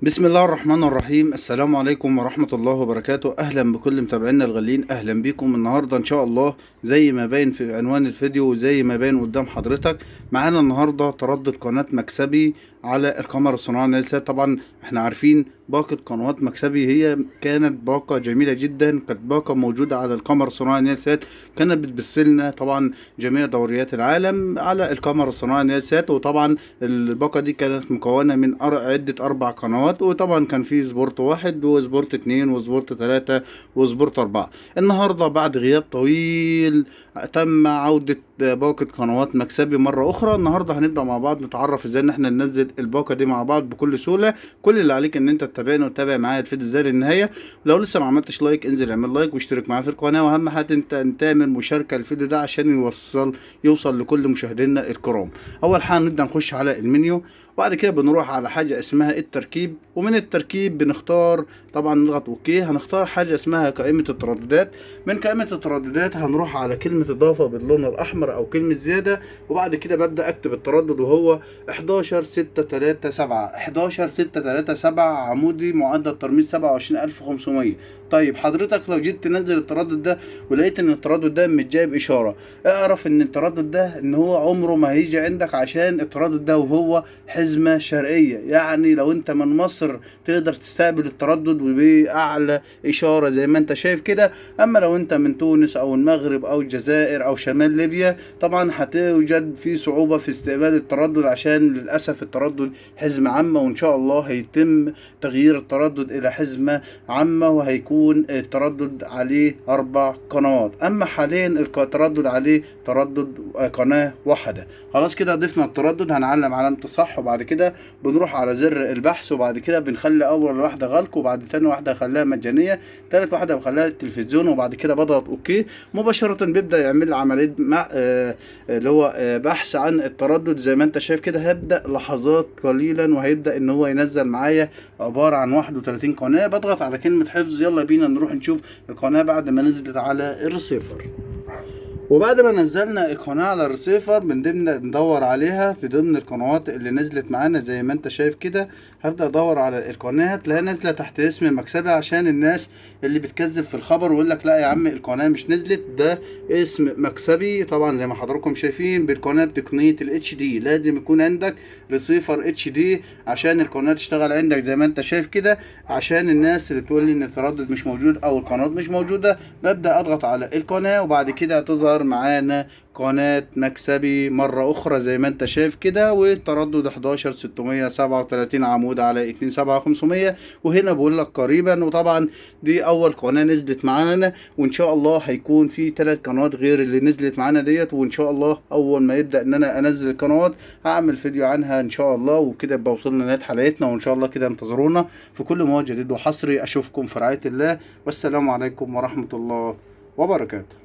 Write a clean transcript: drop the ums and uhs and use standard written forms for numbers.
بسم الله الرحمن الرحيم. السلام عليكم ورحمة الله وبركاته. أهلا بكل متابعينا الغاليين، أهلا بكم النهاردة إن شاء الله. زي ما باين في عنوان الفيديو وزي ما باين قدام حضرتك، معانا النهاردة تردد قناة مكسبي على القمر الصناعي نيلسات. طبعا احنا عارفين باقة قنوات مكسبي هي كانت باقة جميلة جدا، كانت باقة موجودة على القمر الصناعي نيلسات، كانت بتبثلنا طبعا جميع دوريات العالم على القمر الصناعي نيلسات. وطبعا الباقة دي كانت مكونة من عدة 4 قنوات، وطبعا كان في سبورت 1 وسبورت 2 وسبورت 3 وسبورت 4. النهاردة بعد غياب طويل تم عودة باقة قنوات مكسبي مرة أخرى. النهاردة هنبدأ مع بعض نتعرف ازاي ان احنا ننزل الباقة دي مع بعض بكل سهولة. كل اللي عليك ان انت تتابعني وتتابع معايا الفيديو ده للنهاية. لو لسه ما عملتش لايك انزل اعمل لايك واشترك معايا في القناة، واهم حاجة انت تعمل مشاركة الفيديو ده عشان يوصل لكل مشاهدينا الكرام. اول حاجة نبدأ نخش على المنيو، وبعد كده بنروح على حاجة اسمها التركيب، ومن التركيب بنختار طبعا نضغط اوكي. هنختار حاجة اسمها قائمة الترددات. من قائمة الترددات هنروح على كلمة اضافة باللون الاحمر او كلمة زيادة، وبعد كده ببدأ اكتب التردد وهو 11637. 11637 عمودي معدل ترميز 27500. طيب حضرتك لو جيت تنزل التردد ده ولقيت ان التردد ده مش جايب اشارة، اعرف ان التردد ده ان هو عمره ما هيجي عندك، عشان التردد ده وهو حزمة شرقية. يعني لو انت من مصر تقدر تستقبل التردد وبأعلى اشارة زي ما انت شايف كده. اما لو انت من تونس او المغرب او الجزائر او شمال ليبيا، طبعا هتوجد في صعوبة في استقبال التردد، عشان للأسف التردد حزمة عامة، وان شاء الله هيتم تغيير التردد الى حزمة عامة، وهيكون التردد عليه 4 قنوات. اما حاليا التردد عليه تردد قناة واحدة. خلاص كده ضفنا التردد، هنعلم علامة الصح، وبعد كده بنروح على زر البحث، وبعد كده بنخلي اول واحدة غلق، وبعد تاني واحدة خليها مجانية، تالت واحدة بخليها التلفزيون، وبعد كده بضغط اوكي. مباشرة بيبدأ يعمل عملية اللي هو بحث عن التردد. زي ما انت شايف كده هيبدأ لحظات قليلا، وهيبدأ ان هو ينزل معايا عبارة عن 31 قناة. بضغط على كلمة حفظ. يلا بينا نروح نشوف القناة بعد ما نزلت على الريسيفر. وبعد ما نزلنا القناة على الريسيفر بنبدأ ندور عليها في ضمن القنوات اللي نزلت معانا. زي ما انت شايف كده هبدأ ادور على القناة، تلاقيها نازلة تحت اسم مكسبي، عشان الناس اللي بتكذب في الخبر ويقول لك لا يا عم القناة مش نزلت، ده اسم مكسبي. طبعا زي ما حضراتكم شايفين بالقناة بتقنية الاتش دي، لازم يكون عندك ريسيفر اتش دي عشان القناة تشتغل عندك زي ما انت شايف كده. عشان الناس اللي تقول لي ان التردد مش موجود او القناة مش موجودة، ببدأ اضغط على القناة، وبعد كده تظهر معانا قناة مكسبي مرة أخرى زي ما أنت شايف كده، والتردد 11637 عمود على 27500. وهنا بقول لك قريبا. وطبعا دي أول قناة نزلت معانا، وإن شاء الله هيكون في 3 قنوات غير اللي نزلت معانا ديت. وإن شاء الله أول ما يبدأ إن أنا أنزل القنوات هعمل فيديو عنها إن شاء الله، وكده يبقى وصلنا لنهاية حلقتنا. وإن شاء الله كده انتظرونا في كل ما هو جديد وحصري. أشوفكم في رعاية الله، والسلام عليكم ورحمة الله وبركاته.